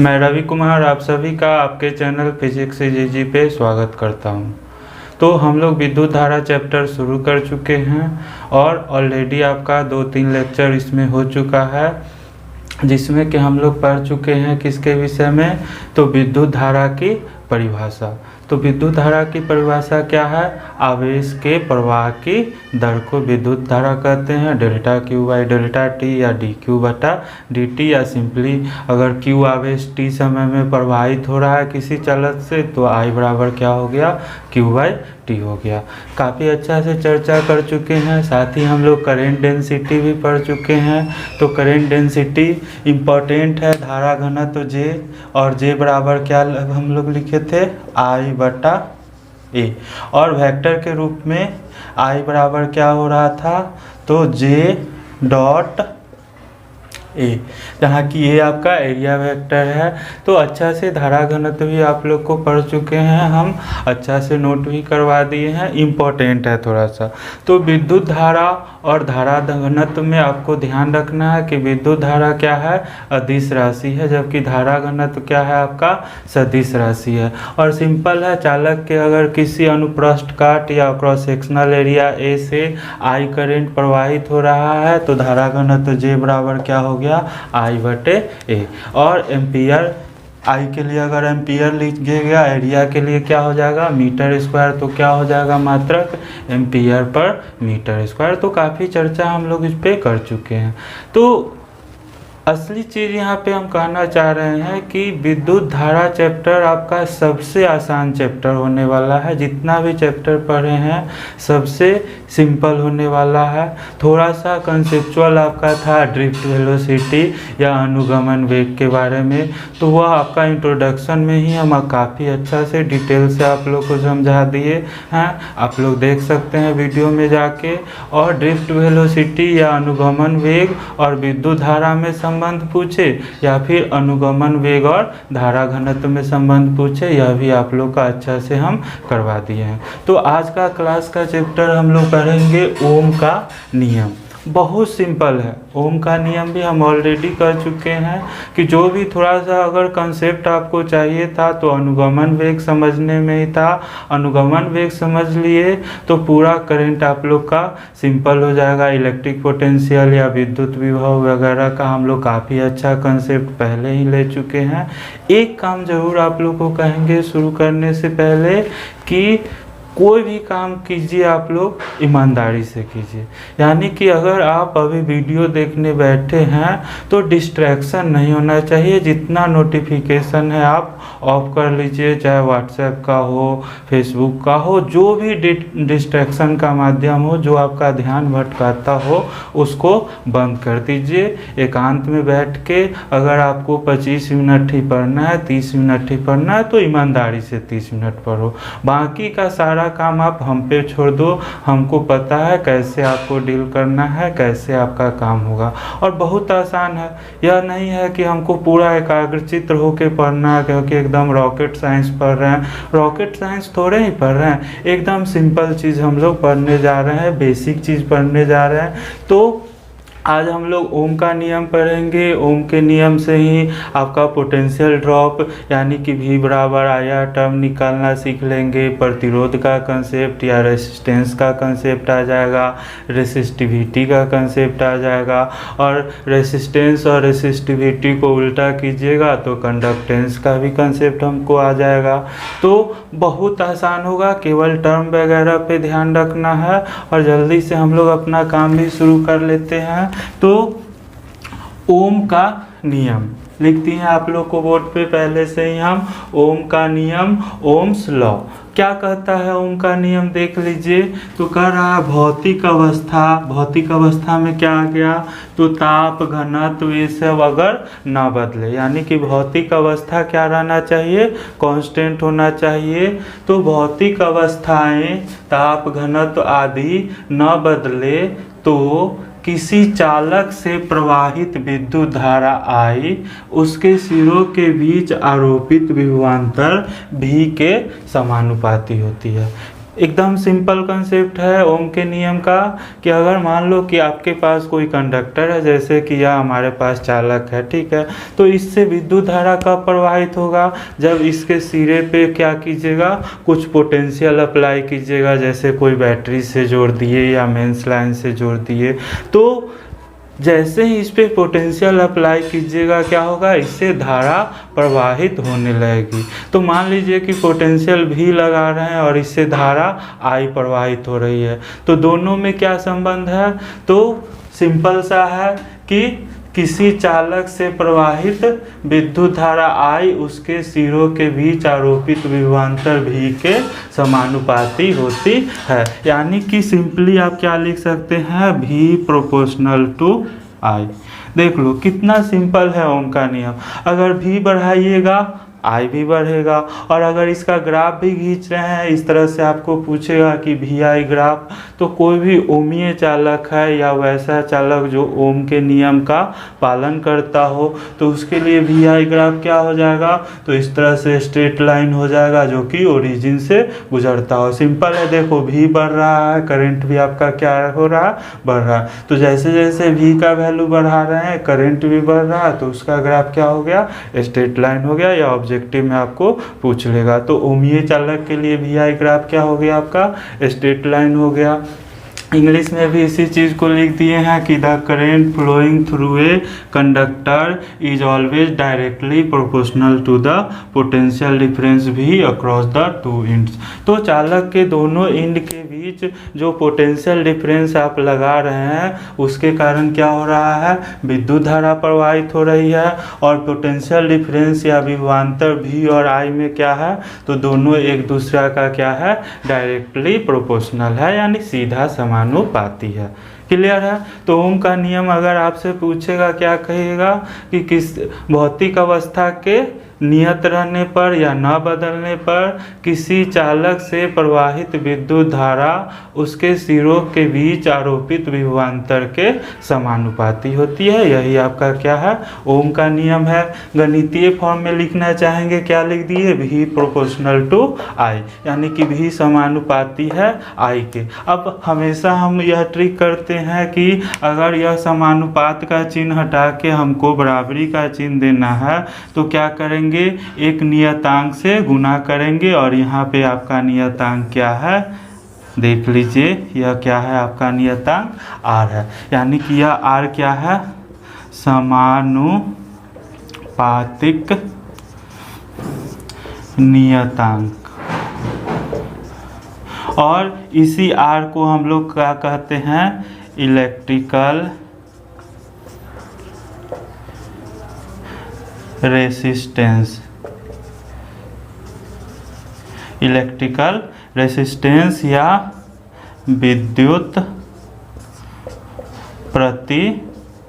मैं रवि कुमार आप सभी का आपके चैनल फिजिक्स जीजी पे स्वागत करता हूँ। तो हम लोग विद्युत धारा चैप्टर शुरू कर चुके हैं और ऑलरेडी आपका 2-3 लेक्चर इसमें हो चुका है, जिसमें कि हम लोग पढ़ चुके हैं किसके विषय में, तो विद्युत धारा की परिभाषा। तो विद्युत धारा की परिभाषा क्या है? आवेश के प्रवाह की दर को विद्युत धारा कहते हैं। Delta Q by delta T या डी क्यू बटा डी टी, या सिंपली अगर क्यू आवेश टी समय में प्रवाहित हो रहा है किसी चलक से तो आई बराबर क्या हो गया? क्यू बाई टी हो गया। काफ़ी अच्छा से चर्चा कर चुके हैं। साथ ही हम लोग करेंट डेंसिटी भी पढ़ चुके हैं। तो करेंट डेंसिटी इम्पॉर्टेंट है, धारा घनत्व जे, और जे बराबर क्या हम लोग लिखे थे? आई बटा ए, और वेक्टर के रूप में आई बराबर क्या हो रहा था? तो जे डॉट ए, जहाँ कि ये आपका एरिया वेक्टर है। तो अच्छा से धारा घनत्व भी आप लोग को पढ़ चुके हैं, हम अच्छा से नोट भी करवा दिए हैं, इम्पोर्टेंट है थोड़ा सा। तो विद्युत धारा और धारा घनत्व में आपको ध्यान रखना है कि विद्युत धारा क्या है? अदिश राशि है, जबकि धारा घनत्व क्या है आपका? सदिश राशि है। और सिंपल है, चालक के अगर किसी अनुप्रस्थ काट या क्रॉस सेक्शनल एरिया ए से आई करंट प्रवाहित हो रहा है तो धारा घनत्व जे बराबर क्या हो गया? आई बटे ए। और एम्पियर, आई के लिए अगर एम्पियर लिखे गया, एरिया के लिए क्या हो जाएगा? मीटर स्क्वायर, तो क्या हो जाएगा? मात्रक एम्पियर पर मीटर स्क्वायर। तो काफ़ी चर्चा हम लोग इस पे कर चुके हैं। तो असली चीज़ यहाँ पे हम कहना चाह रहे हैं कि विद्युत धारा चैप्टर आपका सबसे आसान चैप्टर होने वाला है। जितना भी चैप्टर पढ़े हैं सबसे सिंपल होने वाला है। थोड़ा सा कंसेप्चुअल आपका था ड्रिफ्ट वेलोसिटी या अनुगमन वेग के बारे में, तो वह आपका इंट्रोडक्शन में ही हम काफ़ी अच्छा से डिटेल से आप लोग को समझा दिए हैं। आप लोग देख सकते हैं वीडियो में जाके। और ड्रिफ्ट वेलोसिटी या अनुगमन वेग और विद्युत धारा में संबंध पूछे, या फिर अनुगमन वेग और धारा घनत्व में संबंध पूछे, यह भी आप लोग का अच्छा से हम करवा दिए हैं। तो आज का क्लास का चैप्टर हम लोग पढ़ेंगे ओम का नियम। बहुत सिंपल है, ओम का नियम भी हम ऑलरेडी कर चुके हैं कि जो भी थोड़ा सा अगर कंसेप्ट आपको चाहिए था तो अनुगमन वेग समझने में ही था। अनुगमन वेग समझ लिए तो पूरा करंट आप लोग का सिंपल हो जाएगा। इलेक्ट्रिक पोटेंशियल या विद्युत विभव वगैरह का हम लोग काफ़ी अच्छा कंसेप्ट पहले ही ले चुके हैं। एक काम जरूर आप लोग को कहेंगे शुरू करने से पहले कि कोई भी काम कीजिए आप लोग ईमानदारी से कीजिए। यानी कि अगर आप अभी वीडियो देखने बैठे हैं तो डिस्ट्रैक्शन नहीं होना चाहिए। जितना नोटिफिकेशन है आप ऑफ कर लीजिए, चाहे व्हाट्सएप का हो, फेसबुक का हो, जो भी डिस्ट्रैक्शन का माध्यम हो जो आपका ध्यान भटकाता हो उसको बंद कर दीजिए। एकांत में बैठ के अगर आपको 25 मिनट ही पढ़ना है, 30 मिनट ही पढ़ना है तो ईमानदारी से 30 मिनट पढ़ो। बाकी का सारा काम आप हम पे छोड़ दो, हमको पता है कैसे आपको डील करना है, कैसे आपका काम होगा। और बहुत आसान है, यह नहीं है कि हमको पूरा एकाग्रचित्त होके पढ़ना है क्योंकि एकदम रॉकेट साइंस पढ़ रहे हैं। रॉकेट साइंस थोड़े ही पढ़ रहे हैं, एकदम सिंपल चीज़ हम लोग पढ़ने जा रहे हैं, बेसिक चीज़ पढ़ने जा रहे हैं। तो आज हम लोग ओम का नियम पढ़ेंगे। ओम के नियम से ही आपका पोटेंशियल ड्रॉप यानी कि V बराबर आया टर्म निकालना सीख लेंगे। प्रतिरोध का कंसेप्ट या रेसिस्टेंस का कंसेप्ट आ जाएगा, रेसिस्टिविटी का कंसेप्ट आ जाएगा। और रेसिस्टेंस और रेसिस्टिविटी को उल्टा कीजिएगा तो कंडक्टेंस का भी कंसेप्ट हमको आ जाएगा। तो बहुत आसान होगा, केवल टर्म वगैरह पे ध्यान रखना है और जल्दी से हम लोग अपना काम भी शुरू कर लेते हैं। तो ओम का नियम लिखती हैं आप लोग को बोर्ड पे पहले से ही हम। ओम का नियम, ओम्स लॉ क्या कहता है? ओम का नियम देख लीजिए। तो कह रहा है भौतिक अवस्था, भौतिक अवस्था में क्या आ गया? तो ताप, घनत्व, ये सब अगर ना बदले, यानी कि भौतिक अवस्था क्या रहना चाहिए? कांस्टेंट होना चाहिए। तो भौतिक अवस्थाएं ताप, घनत्व आदि न बदले तो किसी चालक से प्रवाहित विद्युत धारा आई उसके सिरों के बीच आरोपित विभवांतर V के समानुपाती होती है। एकदम सिंपल कंसेप्ट है ओम के नियम का कि अगर मान लो कि आपके पास कोई कंडक्टर है, जैसे कि यह हमारे पास चालक है, ठीक है, तो इससे विद्युत धारा कब प्रवाहित होगा, जब इसके सिरे पे क्या कीजिएगा, कुछ पोटेंशियल अप्लाई कीजिएगा, जैसे कोई बैटरी से जोड़ दिए या मेंस लाइन से जोड़ दिए। तो जैसे ही इस पे पोटेंशियल अप्लाई कीजिएगा क्या होगा, इससे धारा प्रवाहित होने लगेगी। तो मान लीजिए कि पोटेंशियल भी लगा रहे हैं और इससे धारा आई प्रवाहित हो रही है, तो दोनों में क्या संबंध है, तो सिंपल सा है कि किसी चालक से प्रवाहित विद्युत धारा आई उसके सिरों के बीच आरोपित विभवांतर भी के समानुपाती होती है। यानी कि सिंपली आप क्या लिख सकते हैं, भी प्रोपोर्शनल टू आई। देख लो कितना सिंपल है ओम का नियम। अगर भी बढ़ाइएगा आई भी बढ़ेगा, और अगर इसका ग्राफ भी खींच रहे हैं, इस तरह से आपको पूछेगा कि भी आई ग्राफ, तो कोई भी ओमीय चालक है या वैसा चालक जो ओम के नियम का पालन करता हो, तो उसके लिए भी आई ग्राफ क्या हो जाएगा, तो इस तरह से स्ट्रेट लाइन हो जाएगा जो कि ओरिजिन से गुजरता हो। सिंपल है, देखो भी बढ़ रहा है, करंट भी आपका क्या हो रहा है, बढ़ रहा है। तो जैसे जैसे भी का वैल्यू बढ़ा रहे हैं, करंट भी बढ़ रहा है, तो उसका ग्राफ क्या हो गया, स्ट्रेट लाइन हो गया, या ऑब्जेक्टिव में आपको पूछ लेगा। तो ओमीय चालक के लिए भी आई ग्राफ क्या हो गया, आपका स्ट्रेट लाइन हो गया। इंग्लिश में भी इसी चीज़ को लिख दिए हैं कि the current flowing through a conductor is always directly proportional to the potential difference भी अक्रॉस द टू एंड्स। तो चालक के दोनों एंड के बीच जो पोटेंशियल डिफरेंस आप लगा रहे हैं, उसके कारण क्या हो रहा है, विद्युत धारा प्रवाहित हो रही है, और पोटेंशियल डिफरेंस या विभवांतर भी और आई में क्या है, तो दोनों एक दूसरे का क्या है, डायरेक्टली प्रोपोर्शनल है, यानी सीधा समानुपाती है। क्लियर है। तो ओम का नियम अगर आपसे पूछेगा क्या कहेगा कि किस भौतिक अवस्था के नियत रहने पर या न बदलने पर किसी चालक से प्रवाहित विद्युत धारा उसके सिरों के बीच आरोपित विभवांतर के समानुपाती होती है। यही आपका क्या है, ओम का नियम है। गणितीय फॉर्म में लिखना चाहेंगे, क्या लिख दिए, भी प्रोपोर्शनल टू आई, यानी कि भी समानुपाती है आई के। अब हमेशा हम यह ट्रिक करते हैं कि अगर यह समानुपात का चिन्ह हटा के हमको बराबरी का चिन्ह देना है तो क्या करेंगे, एक नियतांक से गुना करेंगे, और यहाँ पे आपका नियतांक क्या है, देख लीजिए, यह क्या है, आपका नियतांक आर है, यानी कि यह आर क्या है, समानुपातिक नियतांक। और इसी आर को हम लोग क्या कहते हैं, इलेक्ट्रिकल रेसिस्टेंस। इलेक्ट्रिकल रेसिस्टेंस या विद्युत प्रतिरोध।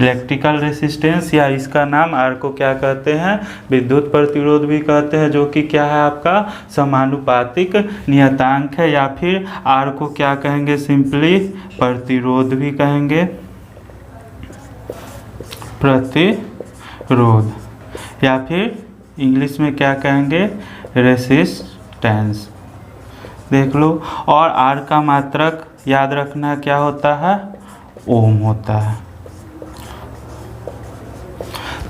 इलेक्ट्रिकल रेसिस्टेंस या इसका नाम आर को क्या कहते हैं, विद्युत प्रतिरोध भी कहते हैं, जो कि क्या है, आपका समानुपातिक नियतांक है, या फिर आर को क्या कहेंगे, सिंपली प्रतिरोध भी कहेंगे, प्रतिरोध, या फिर इंग्लिश में क्या कहेंगे, रेसिस्टेंस। देख लो। और आर का मात्रक याद रखना क्या होता है, ओम होता है।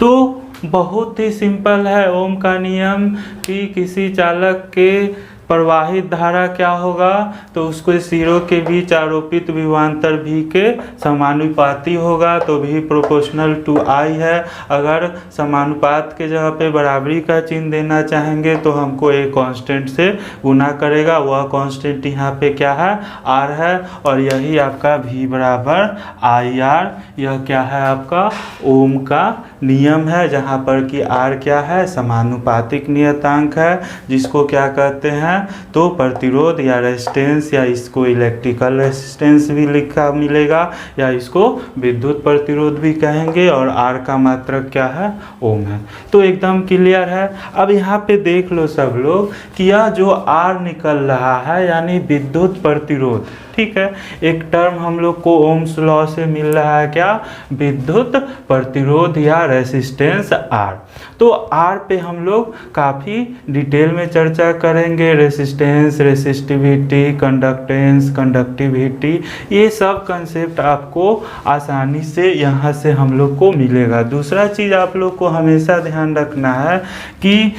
तो बहुत ही सिंपल है ओम का नियम कि किसी चालक के प्रवाहित धारा क्या होगा, तो उसको सिरों के बीच आरोपित विभवांतर भी के समानुपाती होगा, तो भी प्रोपोर्शनल टू आई है। अगर समानुपात के जगह पे बराबरी का चिन्ह देना चाहेंगे तो हमको एक कांस्टेंट से गुना करेगा, वह कांस्टेंट यहाँ पे क्या है, आर है, और यही आपका भी बराबर आई आर, यह क्या है, आपका ओम का नियम है, जहाँ पर कि आर क्या है, समानुपातिक नियतांक है, जिसको क्या कहते हैं, तो प्रतिरोध या रेजिस्टेंस, या इसको इलेक्ट्रिकल रेजिस्टेंस भी लिखा मिलेगा, या इसको विद्युत प्रतिरोध भी कहेंगे, और आर का मात्रक क्या है, ओम है। तो एकदम क्लियर है। अब यहाँ पे देख लो सब लोग कि यह जो आर निकल रहा है यानी विद्युत प्रतिरोध, ठीक है, एक टर्म हम लोग को ओम्स लॉ से मिल रहा है, क्या, विद्युत प्रतिरोध या रेजिस्टेंस आर। तो आर पे हम लोग काफ़ी डिटेल में चर्चा करेंगे। रेसिस्टेंस, रेसिस्टिविटी, कंडक्टेंस, कंडक्टिविटी, ये सब कंसेप्ट आपको आसानी से यहाँ से हम लोग को मिलेगा। दूसरा चीज़ आप लोग को हमेशा ध्यान रखना है कि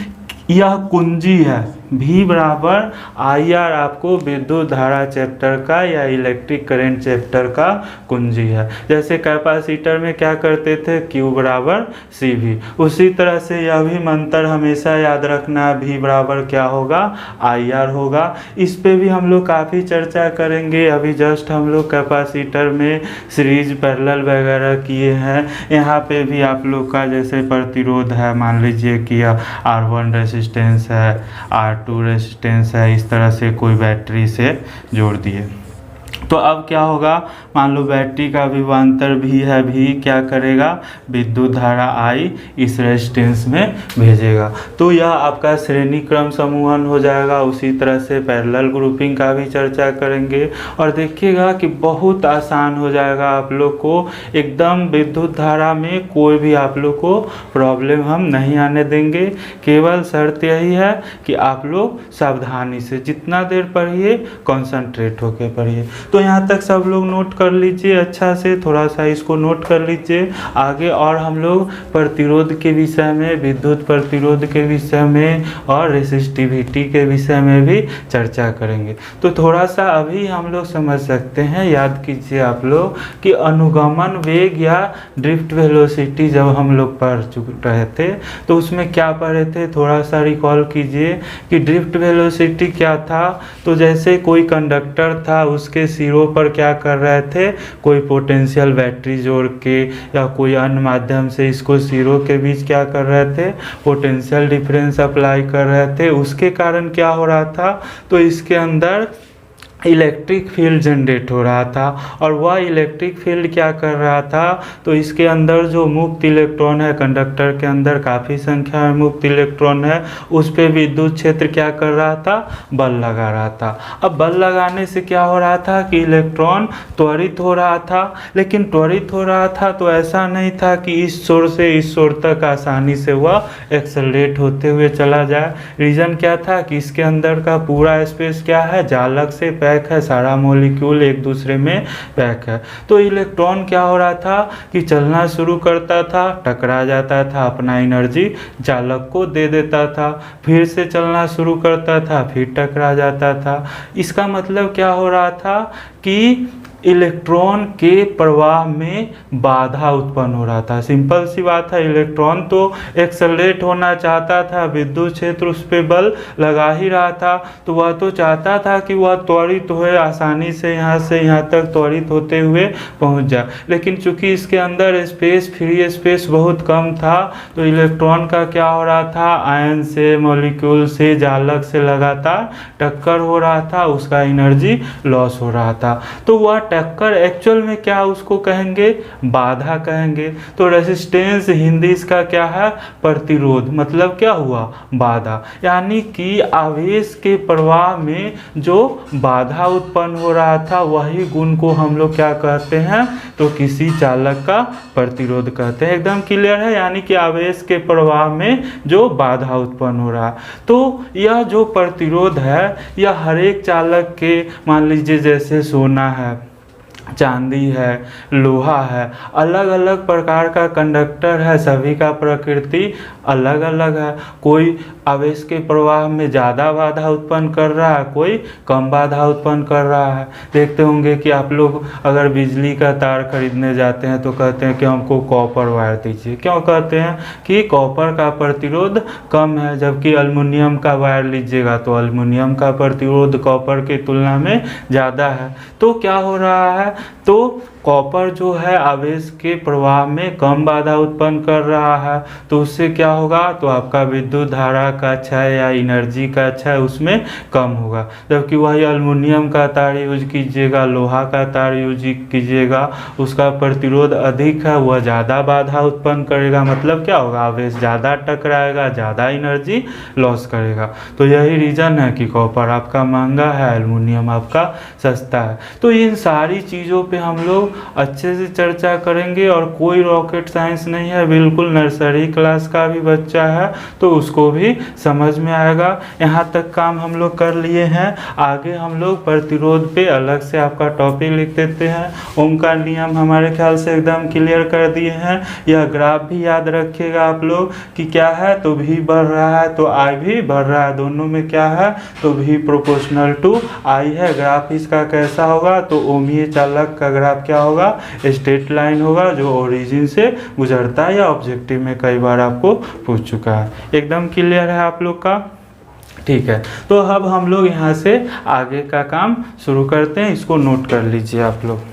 यह कुंजी है, V बराबर IR आपको विद्युत धारा चैप्टर का या इलेक्ट्रिक करंट चैप्टर का कुंजी है। जैसे कैपेसिटर में क्या करते थे, Q बराबर CV, उसी तरह से यह भी मंत्र हमेशा याद रखना है, V बराबर क्या होगा, IR होगा। इस पे भी हम लोग काफ़ी चर्चा करेंगे। अभी जस्ट हम लोग कैपेसिटर में सीरीज पैरेलल वगैरह किए हैं। यहाँ पे भी आप लोग का जैसे प्रतिरोध है, मान लीजिए कि R1 रेजिस्टेंस है, R2 रेजिस्टेंस है, इस तरह से कोई बैटरी से जोड़ दिए। तो अब क्या होगा, मान लो बैटरी का विभवांतर भी है, भी क्या करेगा, विद्युत धारा I इस रेजिस्टेंस में भेजेगा। तो यह आपका श्रेणी क्रम समूहन हो जाएगा। उसी तरह से पैरेलल ग्रुपिंग का भी चर्चा करेंगे और देखिएगा कि बहुत आसान हो जाएगा आप लोग को। एकदम विद्युत धारा में कोई भी आप लोग को प्रॉब्लम हम नहीं आने देंगे। केवल शर्त यही है कि आप लोग सावधानी से जितना देर पढ़िए, कॉन्सनट्रेट होकर पढ़िए। तो यहाँ तक सब लोग नोट कर लीजिए अच्छा से, थोड़ा सा इसको नोट कर लीजिए। आगे और हम लोग प्रतिरोध के विषय में, विद्युत प्रतिरोध के विषय में और रेसिस्टिविटी के विषय में भी चर्चा करेंगे। तो थोड़ा सा अभी हम लोग समझ सकते हैं, याद कीजिए आप लोग कि अनुगमन वेग या ड्रिफ्ट वेलोसिटी जब हम लोग पढ़ रहे थे तो उसमें क्या पढ़े थे, थोड़ा सा रिकॉल कीजिए कि ड्रिफ्ट वेलोसिटी क्या था। तो जैसे कोई कंडक्टर था, उसके सिरों पर क्या कर रहे थे, कोई पोटेंशियल बैटरी जोड़ के या कोई अन्य माध्यम से इसको सिरों के बीच क्या कर रहे थे, पोटेंशियल डिफरेंस अप्लाई कर रहे थे। उसके कारण क्या हो रहा था, तो इसके अंदर इलेक्ट्रिक फील्ड जनरेट हो रहा था और वह इलेक्ट्रिक फील्ड क्या कर रहा था, तो इसके अंदर जो मुक्त इलेक्ट्रॉन है, कंडक्टर के अंदर काफ़ी संख्या में मुक्त इलेक्ट्रॉन है, उस पर विद्युत क्षेत्र क्या कर रहा था, बल लगा रहा था। अब बल लगाने से क्या हो रहा था कि इलेक्ट्रॉन त्वरित हो रहा था, लेकिन त्वरित हो रहा था तो ऐसा नहीं था कि इस छोर से इस छोर तक आसानी से वह एक्सेलरेट होते हुए चला जाए। रीज़न क्या था कि इसके अंदर का पूरा स्पेस क्या है, जालक से पैक है, सारा मॉलिक्यूल एक दूसरे में पैक है। तो इलेक्ट्रॉन क्या हो रहा था कि चलना शुरू करता था, टकरा जाता था, अपना एनर्जी चालक को दे देता था, फिर से चलना शुरू करता था, फिर टकरा जाता था। इसका मतलब क्या हो रहा था कि इलेक्ट्रॉन के प्रवाह में बाधा उत्पन्न हो रहा था। सिंपल सी बात है, इलेक्ट्रॉन तो एक्सेलरेट होना चाहता था, विद्युत क्षेत्र उस पर बल लगा ही रहा था, तो वह तो चाहता था कि वह त्वरित होए, आसानी से यहाँ तक त्वरित होते हुए पहुँच जाए। लेकिन चूंकि इसके अंदर स्पेस, फ्री स्पेस बहुत कम था, तो इलेक्ट्रॉन का क्या हो रहा था, आयन से, मॉलिक्यूल से, जालक से लगातार टक्कर हो रहा था, उसका एनर्जी लॉस हो रहा था। तो वह टक्कर एक्चुअल में क्या उसको कहेंगे, बाधा कहेंगे। तो रेजिस्टेंस हिंदी इसका क्या है, प्रतिरोध, मतलब क्या हुआ, बाधा। यानी कि आवेश के प्रवाह में जो बाधा उत्पन्न हो रहा था, वही गुण को हम लोग क्या कहते हैं, तो किसी चालक का प्रतिरोध कहते हैं। एकदम क्लियर है, यानी कि आवेश के प्रवाह में जो बाधा उत्पन्न हो रहा है। तो यह जो प्रतिरोध है, यह हर एक चालक के, मान लीजिए जैसे सोना है, चांदी है, लोहा है, अलग अलग प्रकार का कंडक्टर है, सभी का प्रकृति अलग अलग है। कोई आवेश के प्रवाह में ज़्यादा बाधा उत्पन्न कर रहा है, कोई कम बाधा उत्पन्न कर रहा है। देखते होंगे कि आप लोग अगर बिजली का तार खरीदने जाते हैं तो कहते हैं कि हमको कॉपर वायर दीजिए। क्यों कहते हैं कि कॉपर का प्रतिरोध कम है, जबकि एल्युमिनियम का वायर लीजिएगा तो एल्युमिनियम का प्रतिरोध कॉपर की तुलना में ज़्यादा है। तो क्या हो रहा है, तो कॉपर जो है आवेश के प्रवाह में कम बाधा उत्पन्न कर रहा है, तो उससे क्या होगा, तो आपका विद्युत धारा का क्षय या एनर्जी का क्षय उसमें कम होगा। जबकि वही एल्युमिनियम का तार यूज कीजिएगा, लोहा का तार यूज कीजिएगा, उसका प्रतिरोध अधिक है, वह ज़्यादा बाधा उत्पन्न करेगा। मतलब क्या होगा, आवेश ज़्यादा टकराएगा, ज़्यादा एनर्जी लॉस करेगा। तो यही रीज़न है कि कॉपर आपका महंगा है, एल्युमिनियम आपका सस्ता है। तो इन सारी चीज़ों पर हम लोग लोग अच्छे से चर्चा करेंगे। और कोई रॉकेट साइंस नहीं है, बिल्कुल नर्सरी क्लास का भी बच्चा है तो उसको भी समझ में आएगा। यहाँ तक काम हम लोग कर लिए हैं। आगे हम लोग प्रतिरोध पे अलग से आपका टॉपिक लिख देते हैं। ओम का नियम हमारे ख्याल से एकदम क्लियर कर दिए हैं। यह ग्राफ भी याद रखिएगा आप लोग कि क्या है, तो V बढ़ रहा है तो I भी बढ़ रहा है, दोनों में क्या है तो V प्रोपोर्शनल टू I है। ग्राफ इसका कैसा होगा तो ओमीय चालक का ग्राफ क्या होगा, स्ट्रेट लाइन होगा जो ओरिजिन से गुजरता है, या ऑब्जेक्टिव में कई बार आपको पूछ चुका है। एकदम क्लियर है आप लोग का, ठीक है। तो अब हम लोग यहाँ से आगे का काम शुरू करते हैं, इसको नोट कर लीजिए आप लोग।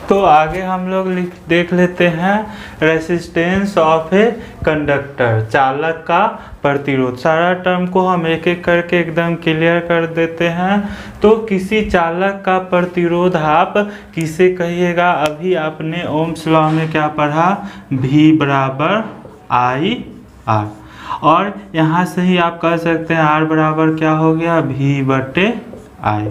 तो आगे हम लोग देख लेते हैं रेसिस्टेंस ऑफ ए कंडक्टर, चालक का प्रतिरोध। सारा टर्म को हम एक एक करके एकदम क्लियर कर देते हैं। तो किसी चालक का प्रतिरोध आप किसे कहिएगा, अभी आपने ओम्स लॉ में क्या पढ़ा, V बराबर I R, और यहाँ से ही आप कह सकते हैं R बराबर क्या हो गया, V बटे I।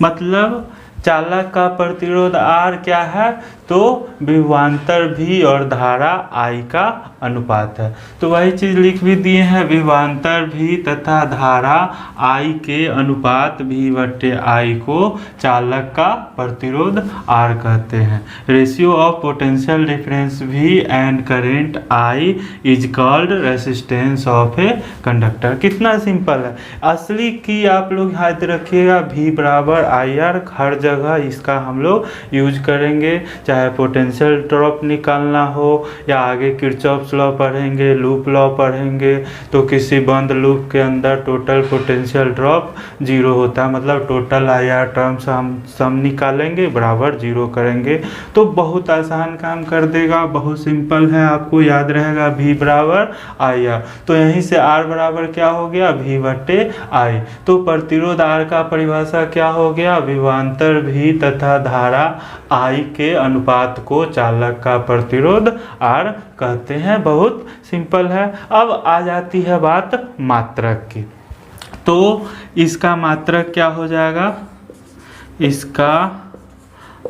मतलब चालक का प्रतिरोध R क्या है तो विभवांतर V और धारा I का अनुपात है। तो वही चीज़ लिख भी दिए हैं, विभवांतर V तथा धारा I के अनुपात V बटे I को चालक का प्रतिरोध R कहते हैं। Ratio of potential difference V and current I is called resistance of a conductor. कितना सिंपल है। असली की आप लोग याद रखिएगा, V बराबर IR, हर जगह इसका हम लोग यूज करेंगे, चाहे पोटेंशियल ड्रॉप निकालना हो या आगे किरचॉफ्स लॉ पढ़ेंगे, लूप लॉ पढ़ेंगे। तो किसी बंद लूप के अंदर टोटल पोटेंशियल ड्रॉप 0 होता है, मतलब टोटल IR टर्म्स हम सम निकालेंगे बराबर 0 करेंगे। तो बहुत आसान काम कर देगा, बहुत सिंपल है, आपको याद रहेगा V बराबर IR। तो यहीं से R बराबर क्या हो गया, V बटे I। तो प्रतिरोध R का परिभाषा क्या हो गया, विभवांतर V तथा धारा I के अनुपात को चालक का प्रतिरोध R कहते हैं। बहुत सिंपल है। अब आ जाती है बात मात्रक की। तो इसका मात्रक क्या हो जाएगा, इसका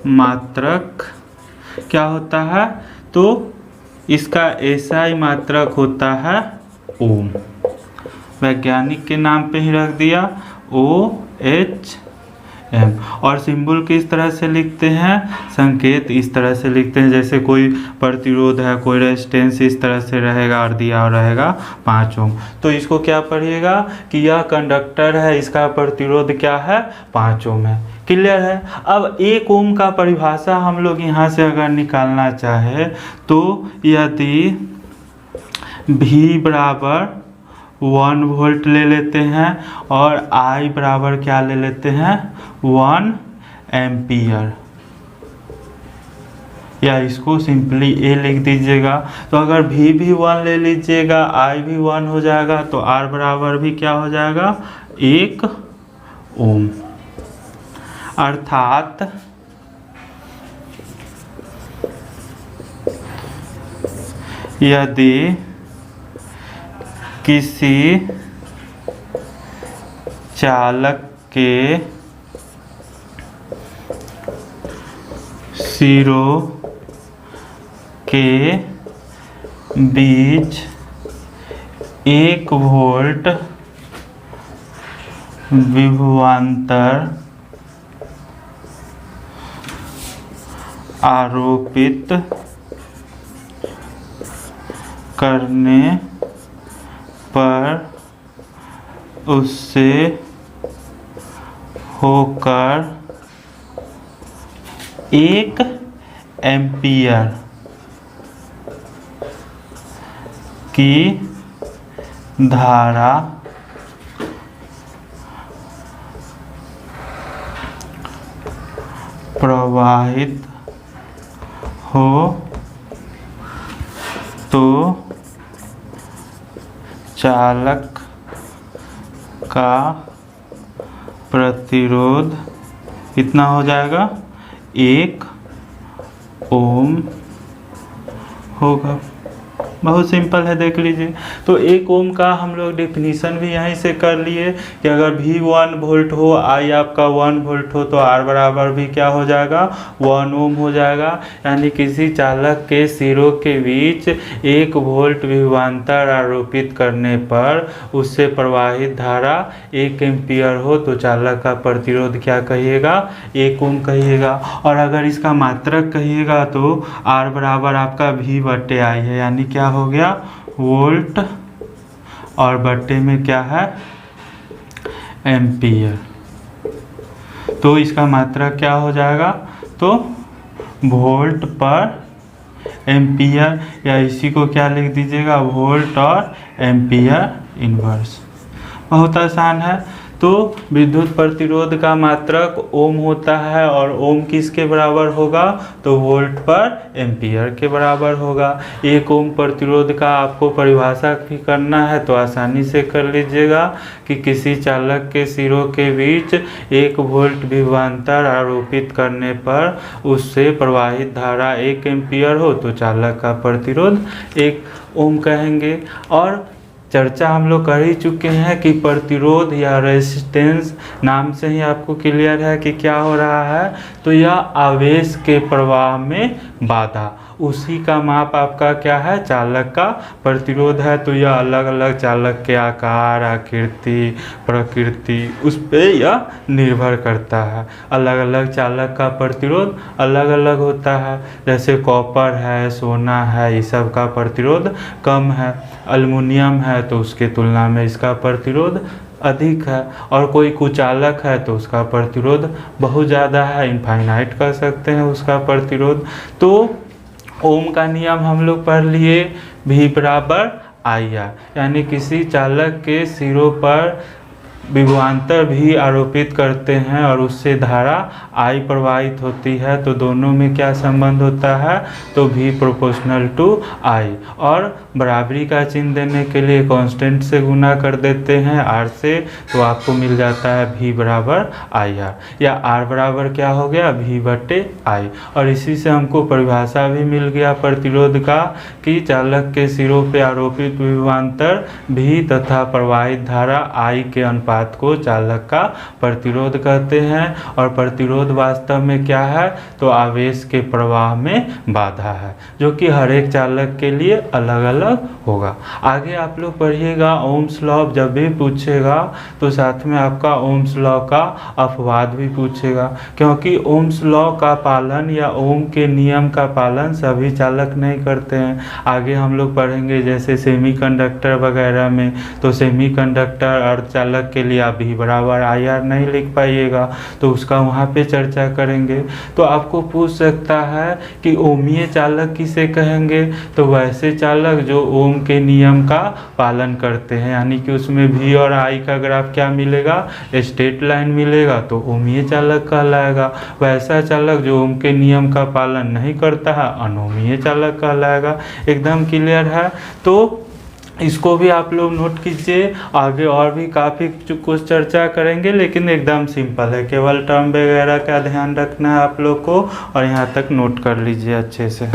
मात्रक क्या होता है तो इसका SI मात्रक होता है ओम। वैज्ञानिक के नाम पे ही रख दिया OH M। और सिंबल किस तरह से लिखते हैं, संकेत इस तरह से लिखते हैं, जैसे कोई प्रतिरोध है, कोई रेजिस्टेंस इस तरह से रहेगा और दिया रहेगा 5 ओम। तो इसको क्या पढ़िएगा कि यह कंडक्टर है, इसका प्रतिरोध क्या है 5 ओम है। क्लियर है। अब 1 ओम का परिभाषा हम लोग यहाँ से अगर निकालना चाहे तो यदि V बराबर 1 वोल्ट ले लेते हैं और I बराबर क्या ले लेते हैं 1 एम्पियर, या इसको सिंपली A लिख दीजिएगा। तो अगर V भी 1 ले लीजिएगा, I भी 1 हो जाएगा, तो R बराबर भी क्या हो जाएगा 1 ओम। अर्थात यदि किसी चालक के सिरों के बीच 1 वोल्ट विभवांतर आरोपित करने पर उससे होकर 1 एम्पियर की धारा प्रवाहित हो तो चालक का प्रतिरोध कितना हो जाएगा 1 ओम होगा। बहुत सिंपल है, देख लीजिए। तो 1 ओम का हम लोग डिफिनीशन भी यहीं से कर लिए कि अगर V 1 वोल्ट हो, I आपका 1 वोल्ट हो, तो R बराबर भी क्या हो जाएगा, 1 ओम हो जाएगा। यानी किसी चालक के सिरों के बीच 1 वोल्ट विभवांतर आरोपित करने पर उससे प्रवाहित धारा 1 एम्पीयर हो तो चालक का प्रतिरोध क्या कहिएगा, 1 ओम कहिएगा। और अगर इसका मात्रक कहिएगा तो R बराबर आपका V/I है, यानी क्या हो गया, वोल्ट और बट्टे में क्या है, एम्पीयर। तो इसका मात्रा क्या हो जाएगा, तो वोल्ट पर एम्पीयर, या इसी को क्या लिख दीजिएगा, वोल्ट और एम्पीयर इनवर्स। बहुत आसान है। तो विद्युत प्रतिरोध का मात्रक ओम होता है और ओम किसके बराबर होगा, तो वोल्ट पर एम्पीयर के बराबर होगा। 1 ओम प्रतिरोध का आपको परिभाषा भी करना है तो आसानी से कर लीजिएगा कि किसी चालक के सिरों के बीच 1 वोल्ट विभवांतर आरोपित करने पर उससे प्रवाहित धारा 1 एम्पीयर हो तो चालक का प्रतिरोध 1 ओम कहेंगे। और चर्चा हम लोग कर ही चुके हैं कि प्रतिरोध या रेजिस्टेंस नाम से ही आपको क्लियर है कि क्या हो रहा है, तो यह आवेश के प्रवाह में बाधा, उसी का माप आपका क्या है, चालक का प्रतिरोध है। तो यह अलग अलग चालक के आकार, आकृति, प्रकृति, उस पर यह निर्भर करता है। अलग अलग चालक का प्रतिरोध अलग अलग होता है। जैसे कॉपर है, सोना है, ये सब का प्रतिरोध कम है। एल्युमिनियम है तो उसके तुलना में इसका प्रतिरोध अधिक है। और कोई कुचालक है तो उसका प्रतिरोध बहुत ज़्यादा है, इनफाइनाइट कर सकते हैं उसका प्रतिरोध। तो ओम का नियम हम लोग पढ़ लिए, V बराबर IR, यानी किसी चालक के सिरों पर विभवांतर भी आरोपित करते हैं और उससे धारा I प्रवाहित होती है, तो दोनों में क्या संबंध होता है, तो V प्रोपोर्शनल टू I। और बराबरी का चिन्ह देने के लिए कांस्टेंट से गुना कर देते हैं R से, तो आपको मिल जाता है V बराबर IR, या R बराबर क्या हो गया, V/I। और इसी से हमको परिभाषा भी मिल गया प्रतिरोध का कि चालक के सिरों पे आरोपित विभवांतर V तथा प्रवाहित धारा I के अनुपात को चालक का प्रतिरोध कहते हैं। और प्रतिरोध वास्तव में क्या है, तो आवेश के प्रवाह में बाधा है, जो कि हर एक चालक के लिए अलग अलग होगा। आगे आप लोग पढ़िएगा ओम्स लॉ, जब भी पूछेगा तो साथ में आपका ओम्स लॉ का अपवाद भी पूछेगा, क्योंकि ओम्स लॉ का पालन या ओम के नियम का पालन सभी चालक नहीं करते हैं। आगे हम लोग पढ़ेंगे जैसे सेमीकंडक्टर वगैरह में, तो सेमीकंडक्टर अर्धचालक के लिए आप V बराबर IR नहीं लिख पाइएगा, तो उसका वहाँ पे चर्चा करेंगे। तो आपको पूछ सकता है कि ओमीय चालक किसे कहेंगे, तो वैसे चालक जो ओम के नियम का पालन करते हैं, यानी कि उसमें V और I का ग्राफ क्या मिलेगा, स्ट्रेट लाइन मिलेगा, तो ओमीय चालक कहलाएगा। वैसा चालक जो ओम के नियम का पालन नहीं करता है, अनोमीय चालक कहलाएगा। एकदम क्लियर है। तो इसको भी आप लोग नोट कीजिए, आगे और भी काफ़ी कुछ चर्चा करेंगे, लेकिन एकदम सिंपल है, केवल टर्म वगैरह का ध्यान रखना है आप लोग को, और यहाँ तक नोट कर लीजिए अच्छे से।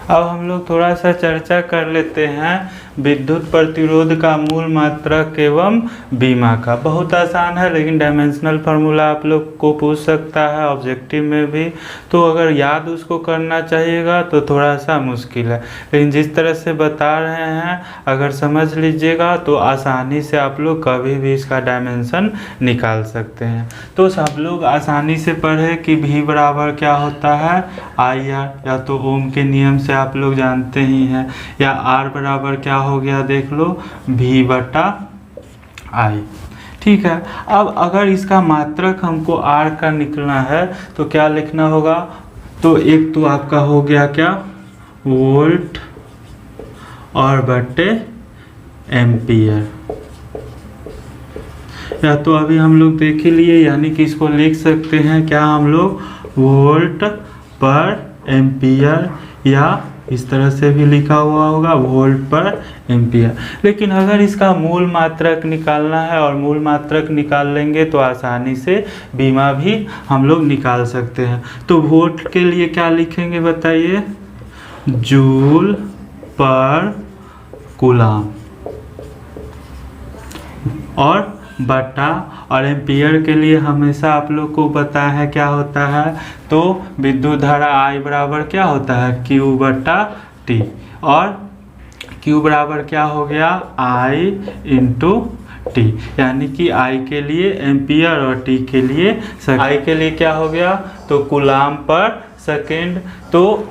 अब हम लोग थोड़ा सा चर्चा कर लेते हैं विद्युत प्रतिरोध का मूल मात्रक एवं बीमा का। बहुत आसान है, लेकिन डायमेंशनल फार्मूला आप लोग को पूछ सकता है ऑब्जेक्टिव में भी, तो अगर याद उसको करना चाहिएगा तो थोड़ा सा मुश्किल है, लेकिन जिस तरह से बता रहे हैं अगर समझ लीजिएगा तो आसानी से आप लोग कभी भी इसका डायमेंशन निकाल सकते हैं। तो सब लोग आसानी से पढ़े कि V बराबर क्या होता है, IR, या तो ओम के नियम से आप लोग जानते ही हैं, या R बराबर क्या हो गया, देख लो, V/I। ठीक है। अब अगर इसका मात्रक हमको R का निकलना है तो क्या लिखना होगा, तो एक तो आपका हो गया क्या, वोल्ट और बट्टे एम्पियर, या तो अभी हम लोग देख ही लिए, यानी कि इसको लिख सकते हैं क्या हम लोग, वोल्ट पर एम्पियर या इस तरह से भी लिखा हुआ होगा वोल्ट पर एम्पियर। लेकिन अगर इसका मूल मात्रक निकालना है और मूल मात्रक निकाल लेंगे तो आसानी से बीमा भी हम लोग निकाल सकते हैं। तो वोल्ट के लिए क्या लिखेंगे बताइए, जूल पर कूलाम, और बटा, और एम्पियर के लिए हमेशा आप लोग को पता है क्या होता है, तो विद्युत धारा I बराबर क्या होता है, Q बटा T, और Q बराबर क्या हो गया, I इंटू T, यानी कि I के लिए एम्पियर और T के लिए I के लिए क्या हो गया, तो कूलाम पर सेकेंड। तो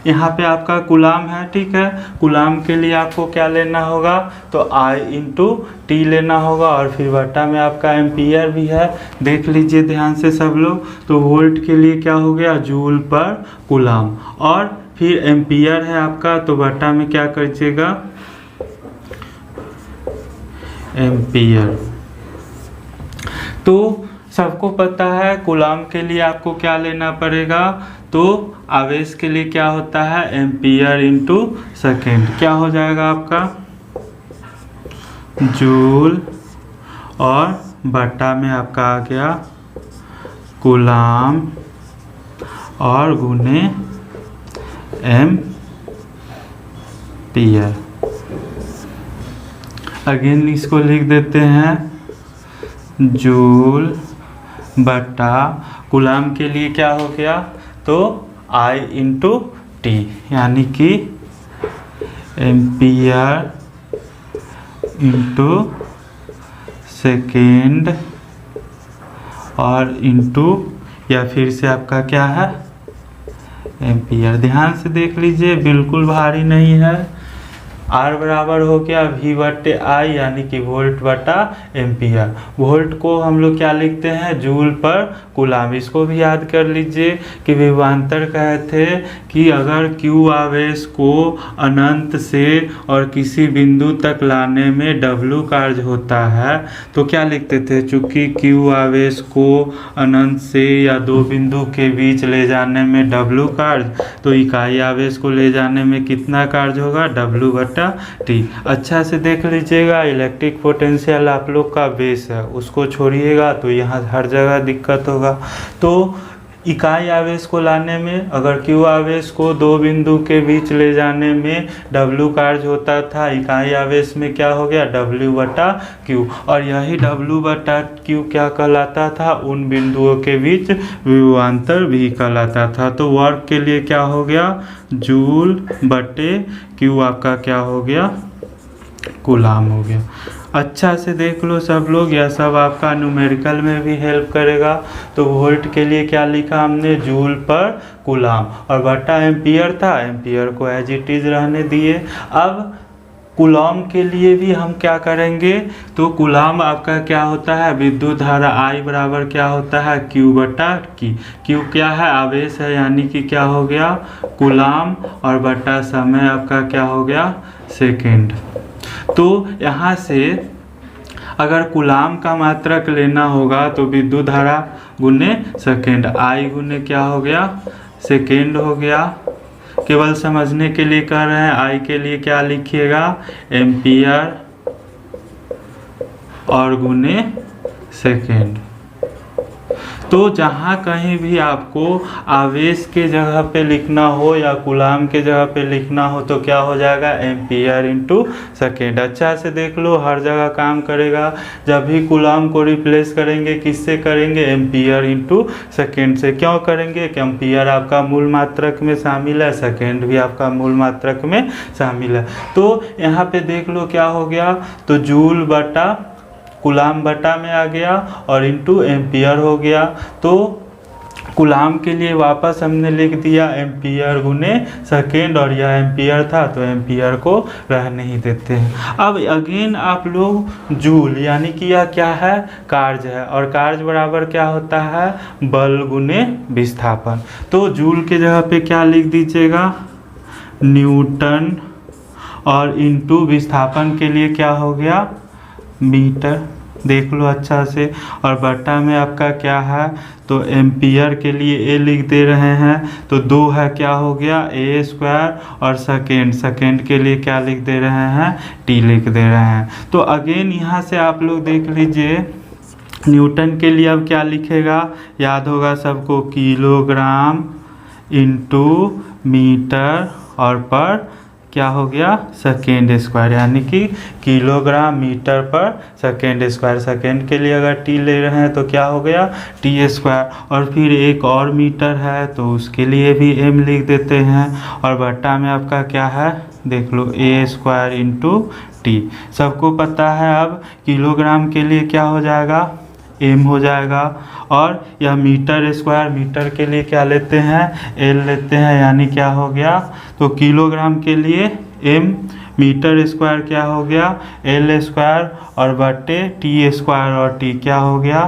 यहाँ पे आपका कूलाम है, ठीक है, कूलाम के लिए आपको क्या लेना होगा, तो I इंटू टी लेना होगा, और फिर बटा में आपका एम्पियर भी है, देख लीजिए ध्यान से सब लोग। तो वोल्ट के लिए क्या हो गया, जूल पर कूलाम, और फिर एम्पियर है आपका, तो बटा में क्या करिएगा, एम्पियर। तो सबको पता है कूलाम के लिए आपको क्या लेना पड़ेगा, तो आवेश के लिए क्या होता है, एम्पियर इंटू सेकेंड, क्या हो जाएगा आपका, जूल, और बटा में आपका आ गया कूलाम, और गुने एम्पियर। अगेन इसको लिख देते हैं, जूल बटा कूलाम के लिए क्या हो गया, तो I इंटू टी, यानी कि एम्पियर इंटू सेकेंड, और इंटू, या फिर से आपका क्या है, एम्पियर। ध्यान से देख लीजिए, बिल्कुल भारी नहीं है। R बराबर हो गया V बटे I, यानी कि वोल्ट बटा एम्पियर। वोल्ट को हम लोग क्या लिखते हैं, जूल पर कूलाम। इसको भी याद कर लीजिए कि विभवांतर कहे थे कि अगर Q आवेश को अनंत से और किसी बिंदु तक लाने में W कार्य होता है, तो क्या लिखते थे, चूंकि Q आवेश को अनंत से या दो बिंदु के बीच ले जाने में W कार्य, तो इकाई आवेश को ले जाने में कितना कार्य होगा, W बटा टी। अच्छा से देख लीजिएगा, इलेक्ट्रिक पोटेंशियल आप लोग का बेस है, उसको छोड़िएगा तो यहाँ हर जगह दिक्कत होगा। तो इकाई आवेश को लाने में अगर Q आवेश को दो बिंदु के बीच ले जाने में W कार्य होता था, इकाई आवेश में क्या हो गया, W बटा Q, और यही W बटा Q क्या कहलाता था, उन बिंदुओं के बीच विभवांतर भी कहलाता था। तो वर्क के लिए क्या हो गया, जूल बटे Q आपका क्या हो गया, कूलाम हो गया। अच्छा से देख लो सब लोग, यह सब आपका न्यूमेरिकल में भी हेल्प करेगा। तो वोल्ट के लिए क्या लिखा हमने, जूल पर कूलाम, और बटा एम्पियर था, एम्पियर को एज इट इज रहने दिए। अब कूलाम के लिए भी हम क्या करेंगे, तो कूलाम आपका क्या होता है, विद्युत धारा I बराबर क्या होता है, Q बटा की। Q क्या है, आवेश है, यानी कि क्या हो गया, कूलाम, और बटा समय आपका क्या हो गया, सेकेंड। तो यहाँ से अगर कूलाम का मात्रक लेना होगा तो विद्युत धारा गुने सेकेंड, I गुने क्या हो गया, सेकेंड हो गया। केवल समझने के लिए कह रहे हैं, I के लिए क्या लिखिएगा, एम्पियर और गुने सेकेंड। तो जहाँ कहीं भी आपको आवेश के जगह पे लिखना हो या कूलाम के जगह पे लिखना हो तो क्या हो जाएगा, एम्पियर इंटू सेकेंड। अच्छा से देख लो, हर जगह काम करेगा। जब भी कूलाम को रिप्लेस करेंगे किससे करेंगे, एम्पियर इंटू सेकेंड से। क्यों करेंगे, कि एम्पियर आपका मूल मात्रक में शामिल है, सेकेंड भी आपका मूल मात्रक में शामिल है। तो यहाँ पे देख लो क्या हो गया, तो जूल बटा कूलाम बटा में आ गया और इंटू एम्पियर हो गया। तो कूलाम के लिए वापस हमने लिख दिया एम्पियर गुने सेकेंड, और यह एम्पियर था तो एम्पियर को रहने ही देते हैं। अब अगेन आप लोग जूल, यानी कि यह क्या है, कार्य है, और कार्य बराबर क्या होता है, बल गुने विस्थापन। तो जूल के जगह पे क्या लिख दीजिएगा, न्यूटन, और इंटू विस्थापन के लिए क्या हो गया, मीटर देख लो अच्छा से। और बटा में आपका क्या है, तो एम्पियर के लिए ए लिख दे रहे हैं, तो 2 है क्या हो गया ए स्क्वायर, और सेकेंड के लिए क्या लिख दे रहे हैं, टी लिख दे रहे हैं। तो अगेन यहाँ से आप लोग देख लीजिए, न्यूटन के लिए अब क्या लिखेगा, याद होगा सबको, किलोग्राम इंटू मीटर और पर क्या हो गया सेकेंड स्क्वायर, यानी कि किलोग्राम मीटर पर सेकेंड स्क्वायर। सेकेंड के लिए अगर टी ले रहे हैं तो क्या हो गया टी स्क्वायर। और फिर एक और मीटर है तो उसके लिए भी एम लिख देते हैं। और बट्टा में आपका क्या है, देख लो ए स्क्वायर इंटू टी। सबको पता है अब किलोग्राम के लिए क्या हो जाएगा, एम हो जाएगा। और यह मीटर स्क्वायर, मीटर के लिए क्या लेते हैं, एल लेते हैं, यानी क्या हो गया, तो किलोग्राम के लिए एम, मीटर स्क्वायर क्या हो गया एल स्क्वायर, और बटे टी स्क्वायर और टी क्या हो गया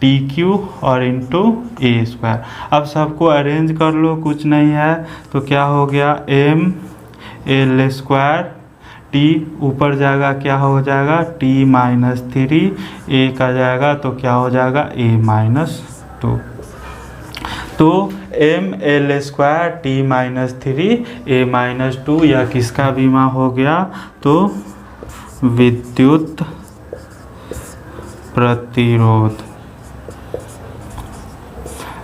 टी क्यू और इंटू ए स्क्वायर। अब सबको अरेंज कर लो, कुछ नहीं है तो क्या हो गया एम एल स्क्वायर, टी ऊपर जाएगा क्या हो जाएगा टी माइनस 3, ए का जाएगा तो क्या हो जाएगा ए माइनस 2। तो M L square T minus 3 A minus 2, यह किसका बीमा हो गया, तो विद्युत प्रतिरोध,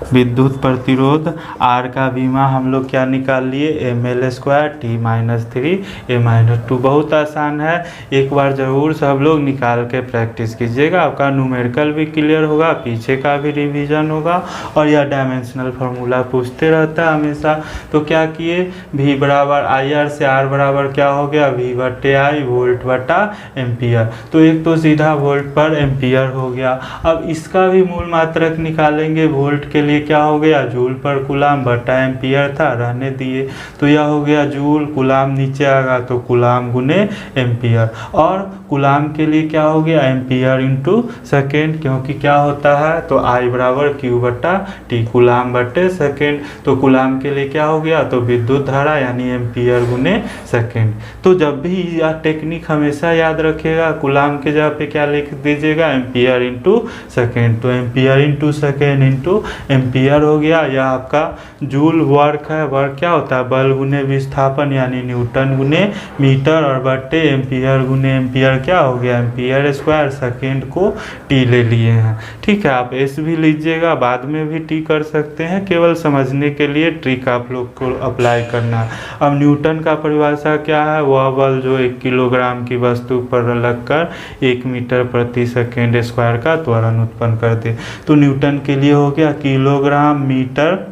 विद्युत प्रतिरोध आर का बीमा हम लोग क्या निकाल लिए, M L square T minus 3 A minus 2। बहुत आसान है, एक बार ज़रूर सब लोग निकाल के प्रैक्टिस कीजिएगा, आपका न्यूमेरिकल भी क्लियर होगा, पीछे का भी रिवीजन होगा। और यह डायमेंशनल फार्मूला पूछते रहता है हमेशा। तो क्या किए, V बराबर आई आर से R बराबर क्या हो गया V बटे आई, वोल्ट बटा एम्पियर। तो एक तो सीधा वोल्ट पर एम्पियर हो गया। अब इसका भी मूल मात्रक निकालेंगे, वोल्ट के लिए क्या हो गया जूल पर कुलाम बटा एम्पियर था, रहने दिए, तो यह हो गया जूल, कुलाम नीचे आएगा तो कुलाम गुने एम्पियर। और कुलाम के लिए क्या हो गया एम्पियर इंटू सेकेंड, क्योंकि क्या होता है तो आई बराबर क्यू बटा टी, कुलाम बटे सेकेंड। तो कुलाम के लिए क्या हो गया, तो विद्युत धारा यानी एम्पियर गुने सेकेंड। तो जब भी यह टेक्निक हमेशा याद रखिएगा, कुलाम के जगह पे क्या लिख दीजिएगा एम्पियर इंटू सेकेंड। तो ampere into second into ampere हो गया। यह आपका जूल वर्क है, वर्क क्या होता है बल गुने विस्थापन यानी न्यूटन गुने मीटर, और बटे एम्पियर गुने एम्पियर क्या हो गया एम्पियर स्क्वायर, सेकेंड को टी ले लिए हैं। ठीक है, आप एस भी लीजिएगा, बाद में भी टी कर सकते हैं, केवल समझने के लिए ट्रिक आप लोग को अप्लाई करना है। अब न्यूटन का परिभाषा क्या है, वह बल जो 1 किलोग्राम की वस्तु पर लगकर 1 मीटर प्रति सेकेंड स्क्वायर का त्वरण उत्पन्न कर दे। तो न्यूटन के लिए हो गया किलोग्राम मीटर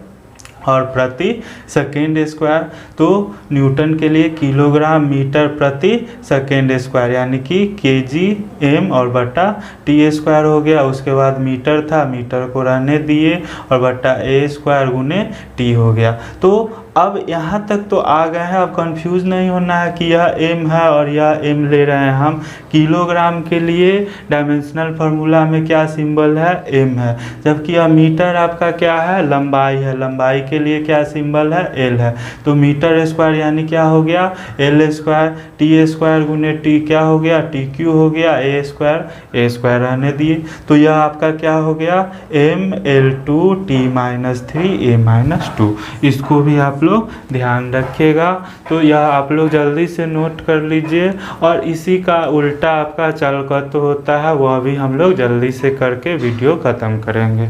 और प्रति सेकेंड स्क्वायर। तो न्यूटन के लिए किलोग्राम मीटर प्रति सेकेंड स्क्वायर यानी कि केजी एम और बटा टी स्क्वायर हो गया। उसके बाद मीटर था, मीटर को रहने दिए, और बटा ए स्क्वायर गुने टी हो गया। तो अब यहाँ तक तो आ गए हैं, अब कंफ्यूज नहीं होना है कि यह एम है और यह एम ले रहे हैं हम। किलोग्राम के लिए डायमेंशनल फार्मूला में क्या सिंबल है एम है, जबकि यह मीटर आपका क्या है लंबाई है, लंबाई के लिए क्या सिंबल है एल है। तो मीटर स्क्वायर यानी क्या हो गया एल स्क्वायर, टी स्क्वायर गुने टी क्या हो गया टी क्यू हो गया, ए स्क्वायर रहने दिए। तो यह आपका क्या हो गया M L two T minus 3 A minus 2। इसको भी आप लोग ध्यान रखिएगा। तो यह आप लोग जल्दी से नोट कर लीजिए, और इसी का उल्टा आपका चालकत्व होता है, वह भी हम लोग जल्दी से करके वीडियो खत्म करेंगे।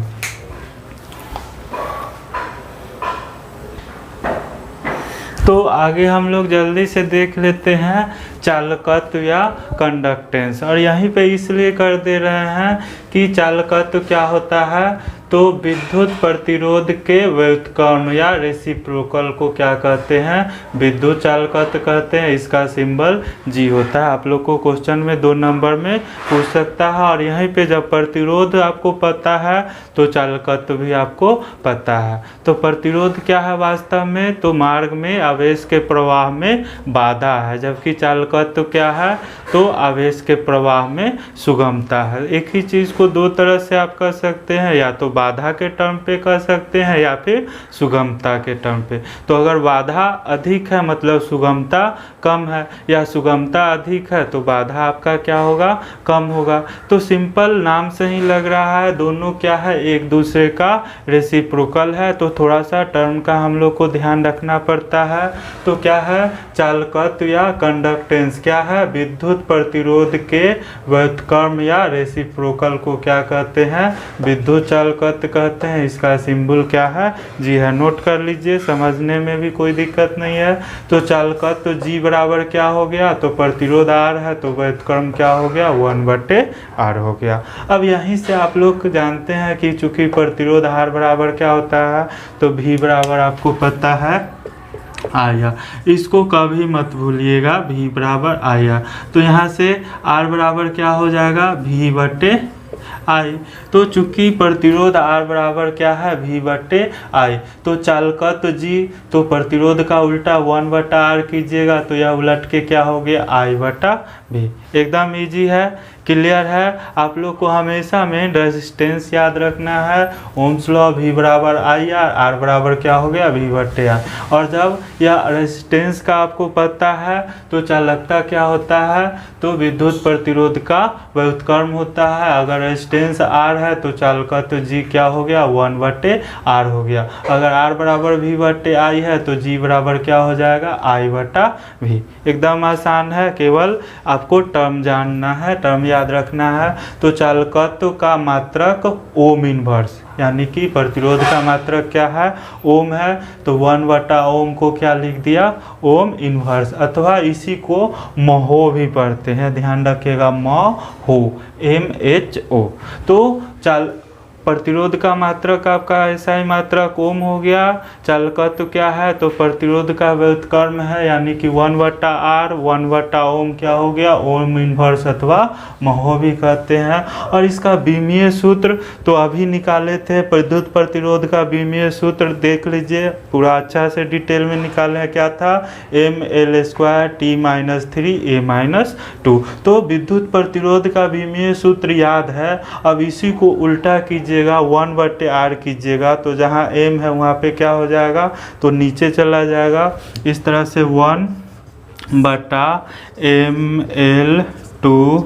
तो आगे हम लोग जल्दी से देख लेते हैं चालकत्व या कंडक्टेंस। और यहीं पे इसलिए कर दे रहे हैं कि चालकत्व क्या होता है, तो विद्युत प्रतिरोध के व्युत्क्रम या रेसिप्रोकल को क्या कहते हैं विद्युत चालकत्व कहते हैं। इसका सिंबल जी होता है। आप लोग को क्वेश्चन में 2 नंबर में पूछ सकता है, और यहीं पे जब प्रतिरोध आपको पता है तो चालकत्व भी आपको पता है। तो प्रतिरोध क्या है वास्तव में, तो मार्ग में आवेश के प्रवाह में बाधा है, जबकि चालकत्व चालकत्व क्या है, तो आवेश के प्रवाह में सुगमता है। एक ही चीज़ को दो तरह से आप कह सकते हैं, या तो बाधा के टर्म पे कह सकते हैं या फिर सुगमता के टर्म पे। तो अगर बाधा अधिक है मतलब सुगमता कम है, या सुगमता अधिक है तो बाधा आपका क्या होगा, कम होगा। तो सिंपल नाम से ही लग रहा है दोनों क्या है, एक दूसरे का रेसिप्रोकल है। तो थोड़ा सा टर्म का हम लोग को ध्यान रखना पड़ता है। तो क्या है, चालकत्व या कंडक्टेंस क्या है, विद्युत प्रतिरोध के व्युत्क्रम या रेसिप्रोकल को क्या कहते हैं, विद्युत चालकत्व कहते हैं। इसका सिंबल क्या है, जी है, नोट कर लीजिए, समझने में भी कोई दिक्कत नहीं है। तो चालकत्व जी बराबर क्या हो गया, तो प्रतिरोध आर है तो व्युत्क्रम क्या हो गया, 1/r हो गया। अब यहीं से आप लोग जानते हैं कि चूंकि प्रतिरोध आर बराबर क्या होता है, तो भी बराबर आपको पता है आया, इसको कभी मत भूलिएगा, भी बराबर आया। तो यहाँ से आर बराबर क्या हो जाएगा, v/i। तो चूंकि प्रतिरोध R बराबर क्या है, v/i, तो चालकत्व G, तो प्रतिरोध का उल्टा 1/r कीजिएगा तो यह उलट के क्या हो गया, I/v। एकदम इजी है, क्लियर है। आप लोग को हमेशा में रेजिस्टेंस याद रखना है, ओम्स लॉ, v बराबर IR, R बराबर क्या हो गया, v/r। और जब यह रेजिस्टेंस का आपको पता है तो चालकता क्या होता है, तो विद्युत प्रतिरोध का व्युत्क्रम होता है। अगर रेजिस्टेंस R है तो चालकत्व G क्या हो गया, 1/r हो गया। अगर R बराबर v/i है तो G बराबर क्या हो जाएगा, I/v। एकदम आसान है, केवल आपको टर्म जानना है, टर्म याद रखना है। तो चालकत्व का मात्रक ओम इनवर्स, यानी कि प्रतिरोध का मात्रक क्या है, ओम है, तो 1/ओम को क्या लिख दिया, ओम इनवर्स, अथवा इसी को महो भी पढ़ते हैं, ध्यान रखिएगा, महो, MHO। तो प्रतिरोध का मात्रक आपका ऐसा ही मात्रक ओम हो गया। चालकत्व क्या है, तो प्रतिरोध का व्युत्क्रम है, यानी कि 1/r, 1/ओम क्या हो गया, ओम इनवर्स अथवा महो भी कहते हैं। और इसका बीमीय सूत्र तो अभी निकाले थे, विद्युत प्रतिरोध का बीमीय सूत्र देख लीजिए, पूरा अच्छा से डिटेल में निकाले, क्या था, mL² T-3a-2। तो विद्युत प्रतिरोध का बीमीय सूत्र याद है। अब इसी को उल्टा कीजिए, 1/r कीजिएगा, तो जहाँ m है वहाँ पे क्या हो जाएगा, तो नीचे चला जाएगा। इस तरह से 1/mL2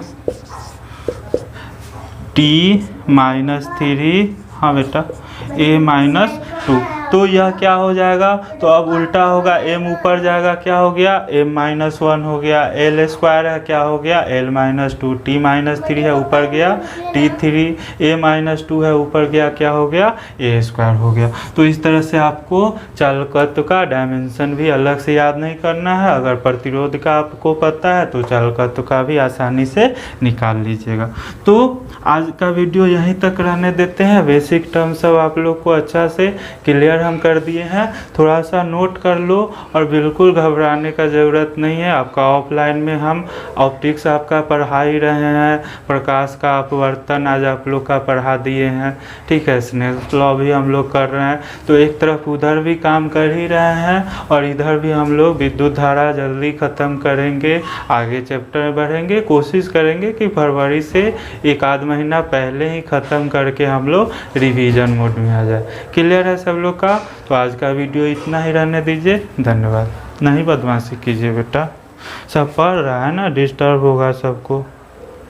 T-3, हाँ बेटा, a-2। तो यह क्या हो जाएगा, तो अब उल्टा होगा, m ऊपर जाएगा, क्या हो गया, m-1 हो गया, L² है क्या हो गया, L-2, T-3 है ऊपर गया T3, a-2 है ऊपर गया, क्या हो गया, a² हो गया। तो इस तरह से आपको चालकत्व का डायमेंशन भी अलग से याद नहीं करना है। अगर प्रतिरोध का आपको पता है तो चालकत्व का भी आसानी से निकाल लीजिएगा। तो आज का वीडियो यहीं तक रहने देते हैं। बेसिक टर्म सब आप लोग को अच्छा से क्लियर हम कर दिए हैं, थोड़ा सा नोट कर लो और बिल्कुल घबराने का ज़रूरत नहीं है। आपका ऑफलाइन में हम ऑप्टिक्स आपका पढ़ा ही रहे हैं, प्रकाश का अपवर्तन आज आप लोग का पढ़ा दिए हैं, ठीक है, स्नेल्स लॉ भी हम लोग कर रहे हैं। तो एक तरफ उधर भी काम कर ही रहे हैं और इधर भी हम लोग विद्युत धारा जल्दी ख़त्म करेंगे, आगे चैप्टर में बढ़ेंगे। कोशिश करेंगे कि फरवरी से एक आध महीना पहले ही ख़त्म करके हम लोग रिवीजन मोड में आ जाए। क्लियर है सब लोग का? तो आज का वीडियो इतना ही रहने दीजिए, धन्यवाद। नहीं बदमाशी कीजिए बेटा, सब पढ़ रहा है ना, डिस्टर्ब होगा सबको।